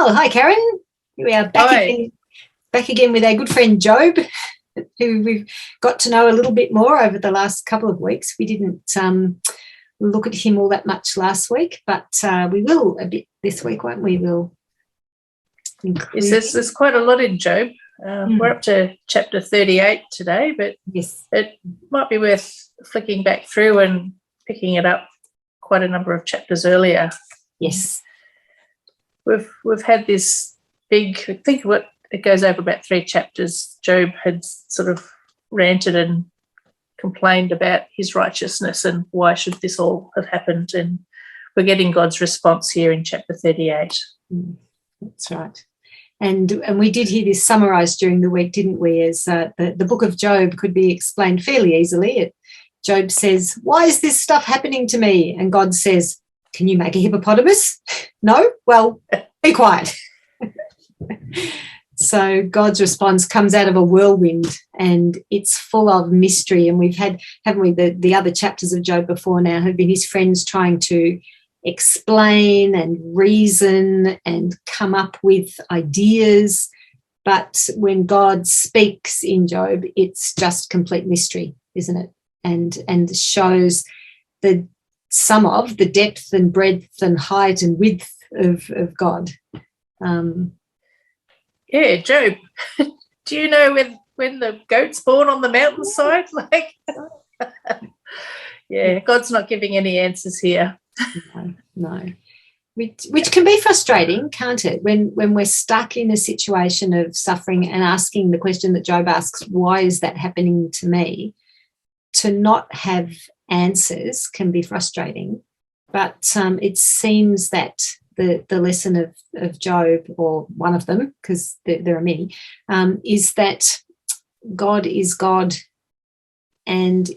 Well, hi, Karen. We are back again with our good friend Job, who we've got to know a little bit more over the last couple of weeks. We didn't look at him all that much last week, but we will a bit this week, won't we? Yes, there's quite a lot in Job. We're up to chapter 38 today, but yes, it might be worth flicking back through and picking it up quite a number of chapters earlier. Yes. We've had this big, I think it goes over about 3 chapters. Job had sort of ranted and complained about his righteousness and why should this all have happened, and we're getting God's response here in chapter 38. That's right. And we did hear this summarised during the week, didn't we, as the book of Job could be explained fairly easily. Job says, why is this stuff happening to me? And God says, can you make a hippopotamus? No? Well, be quiet. So God's response comes out of a whirlwind, and it's full of mystery. And we've had, haven't we, the other chapters of Job before now have been his friends trying to explain and reason and come up with ideas. But when God speaks in Job, it's just complete mystery, isn't it? And shows some of the depth and breadth and height and width of God. Yeah, Job, do you know when the goat's born on the mountainside? Yeah, God's not giving any answers here. No. Which can be frustrating, can't it? When we're stuck in a situation of suffering and asking the question that Job asks, why is that happening to me? To not have answers can be frustrating, but it seems that the lesson of Job, or one of them, because there are many, is that God is God, and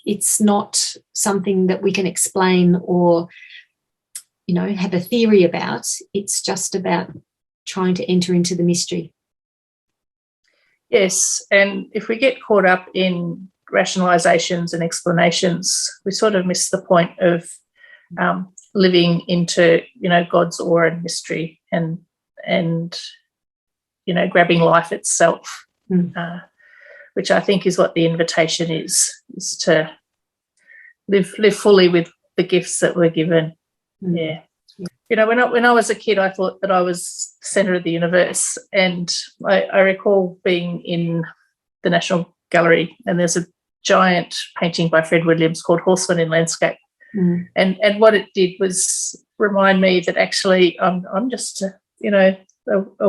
it's not something that we can explain or, have a theory about. It's just about trying to enter into the mystery. Yes, and if we get caught up in rationalizations and explanations, we sort of miss the point of living into, God's awe and mystery and grabbing life itself, which I think is what the invitation is to live fully with the gifts that we're given. Yeah. When I was a kid, I thought that I was the centre of the universe, and I recall being in the National Gallery, and there's a giant painting by Fred Williams called Horseman in Landscape. And what it did was remind me that actually I'm just a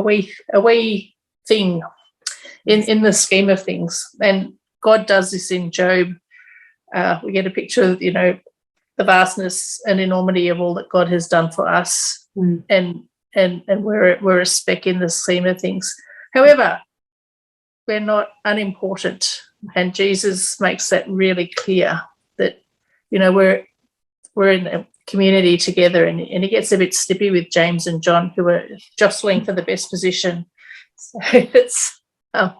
wee thing in the scheme of things. And God does this in Job. We get a picture of the vastness and enormity of all that God has done for us, and we're a speck in the scheme of things. However, we're not unimportant, and Jesus makes that really clear that we're in a community together, and he gets a bit snippy with James and John, who are jostling for the best position. So it's we're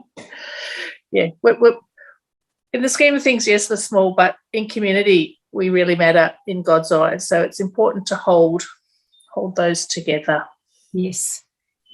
in the scheme of things, yes, we're small, but in community we really matter in God's eyes. So it's important to hold those together. Yes,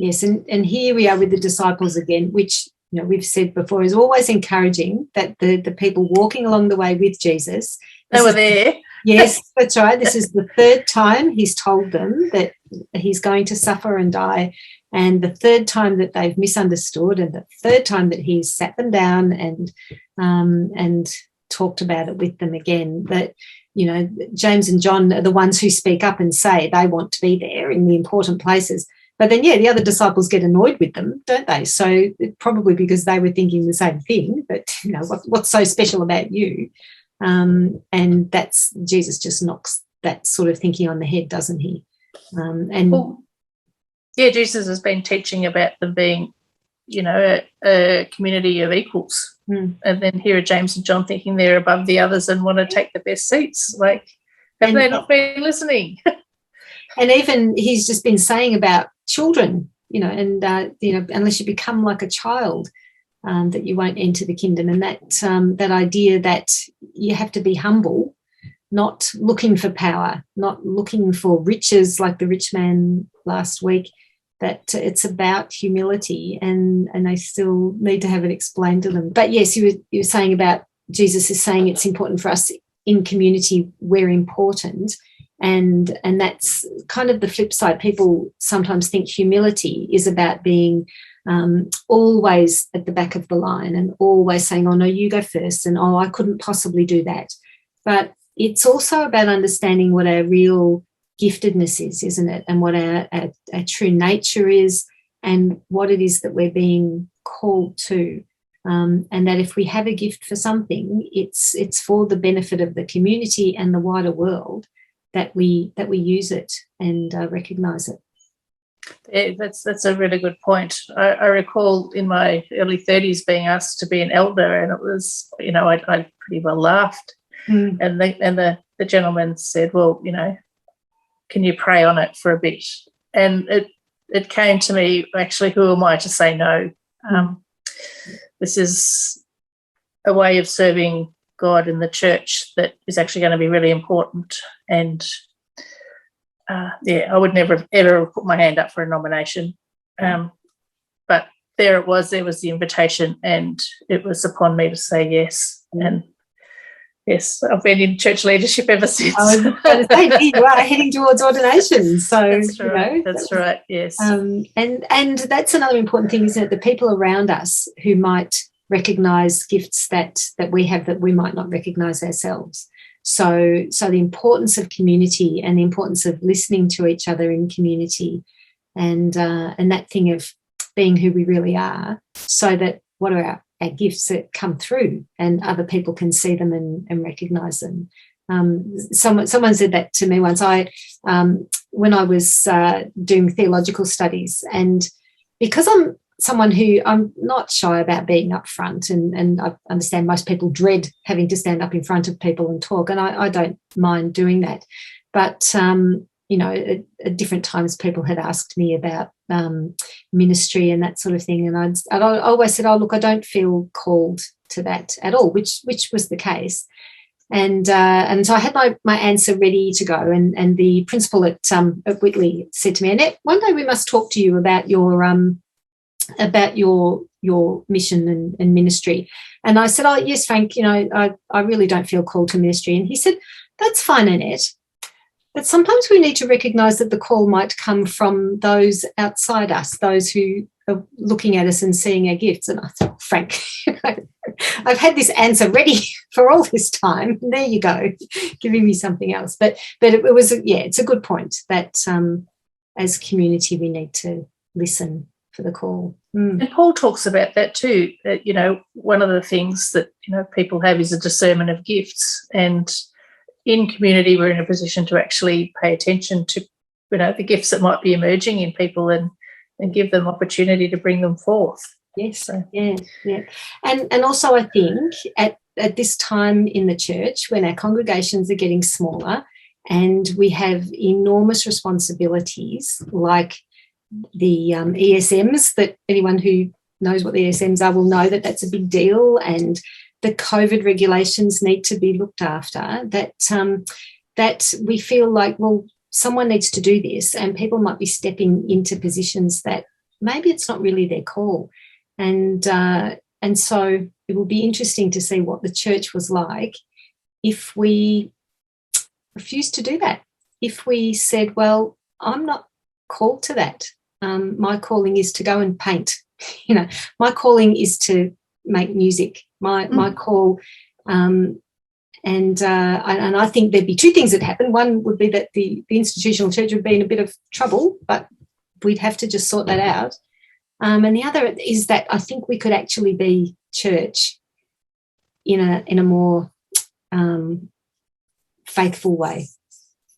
and here we are with the disciples again, which we've said before is always encouraging, that the people walking along the way with Jesus. They were there. Yes, that's right. This is the 3rd time he's told them that he's going to suffer and die, and the 3rd time that they've misunderstood, and the 3rd time that he's sat them down and talked about it with them again. That James and John are the ones who speak up and say they want to be there in the important places. But then, the other disciples get annoyed with them, don't they? So probably because they were thinking the same thing, but what's so special about you? And that's, Jesus just knocks that sort of thinking on the head, doesn't he? Jesus has been teaching about them being, a community of equals. And then here are James and John thinking they're above the others and want to take the best seats. Have they not been listening? And even he's just been saying about children, unless you become like a child, that you won't enter the kingdom. And that idea that you have to be humble, not looking for power, not looking for riches like the rich man last week, that it's about humility, and they still need to have it explained to them. But yes, you were saying about Jesus is saying it's important for us in community, we're important. And that's kind of the flip side. People sometimes think humility is about being always at the back of the line and always saying, oh, no, you go first, and, oh, I couldn't possibly do that. But it's also about understanding what our real giftedness is, isn't it? And what our true nature is, and what it is that we're being called to. And that if we have a gift for something, it's for the benefit of the community and the wider world, that we use it and recognise it. Yeah, that's a really good point. I recall in my early 30s being asked to be an elder, and it was, I pretty well laughed. And the gentleman said, well, can you pray on it for a bit? And it came to me, actually, who am I to say no? This is a way of serving God in the church that is actually going to be really important. And I would never ever put my hand up for a nomination. But there was the invitation, and it was upon me to say yes. And yes, I've been in church leadership ever since. I was going to say, you are heading towards ordination. So that's right. That's right. Yes. And that's another important thing, isn't it? The people around us who might recognise gifts that we have that we might not recognise ourselves. So the importance of community and the importance of listening to each other in community, and that thing of being who we really are, so that what are our gifts that come through and other people can see them and recognise them. Someone said that to me once. When I was doing theological studies, and because I'm someone who I'm not shy about being up front, and I understand most people dread having to stand up in front of people and talk, and I don't mind doing that. But, at different times people had asked me about ministry and that sort of thing, and I always said, oh, look, I don't feel called to that at all, which was the case. And so I had my answer ready to go, and the principal at Whitley said to me, Annette, one day we must talk to you about your mission and ministry. And I said, oh, yes, Frank, I really don't feel called to ministry. And he said, that's fine, Annette, but sometimes we need to recognise that the call might come from those outside us, those who are looking at us and seeing our gifts. And I thought, Frank, I've had this answer ready for all this time. And there you go, giving me something else. But it was, it's a good point that as community we need to listen for the call. And Paul talks about that too, that, one of the things that, people have is a discernment of gifts, and in community we're in a position to actually pay attention to, the gifts that might be emerging in people and give them opportunity to bring them forth. Yes, so. Yeah. And also I think at this time in the church, when our congregations are getting smaller and we have enormous responsibilities like the ESMs, that anyone who knows what the ESMs are will know that that's a big deal, and the COVID regulations need to be looked after, that we feel like, well, someone needs to do this, and people might be stepping into positions that maybe it's not really their call. And so it will be interesting to see what the church was like if we refused to do that, if we said, well, I'm not called to that. My calling is to go and paint. My calling is to make music. My call, and I think there'd be two things that happen. One would be that the institutional church would be in a bit of trouble, but we'd have to just sort that out. And the other is that I think we could actually be church in a more faithful way,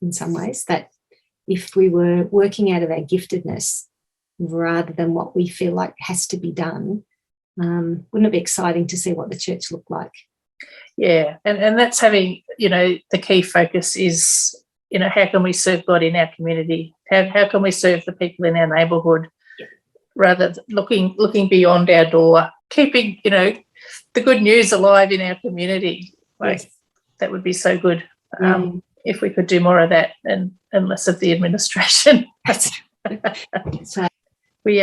in some ways, that if we were working out of our giftedness rather than what we feel like has to be done, wouldn't it be exciting to see what the church looked like? Yeah, and that's having, the key focus is, how can we serve God in our community? How can we serve the people in our neighbourhood, rather than looking beyond our door, keeping, the good news alive in our community. Like, yes. That would be so good if we could do more of that and less of the administration. So, we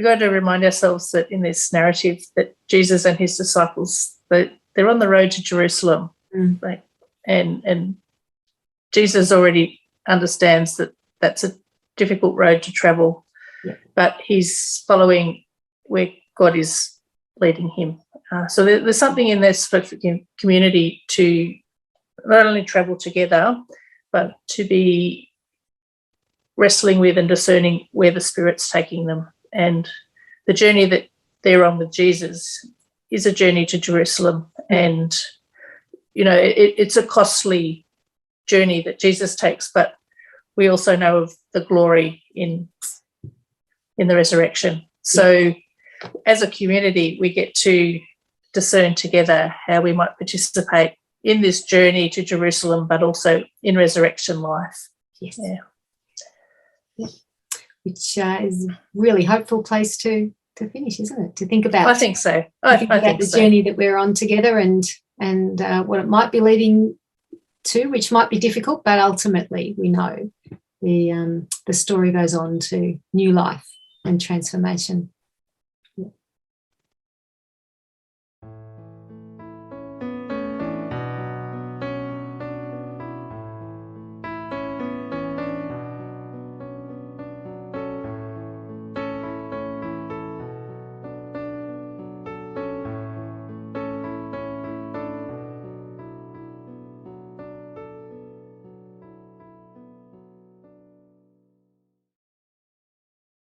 got to remind ourselves that in this narrative that Jesus and his disciples, they're on the road to Jerusalem, right? And Jesus already understands that that's a difficult road to travel, but he's following where God is leading him. So there's something in this community to not only travel together, but to be wrestling with and discerning where the Spirit's taking them. And the journey that they're on with Jesus is a journey to Jerusalem. And, you know, it's a costly journey that Jesus takes, but we also know of the glory in the resurrection. So as a community, we get to discern together how we might participate in this journey to Jerusalem, but also in resurrection life. Yes. Yeah. Which is a really hopeful place to finish, isn't it? To think about. I think so. I think about the journey that we're on together and what it might be leading to, which might be difficult, but ultimately we know the story goes on to new life and transformation.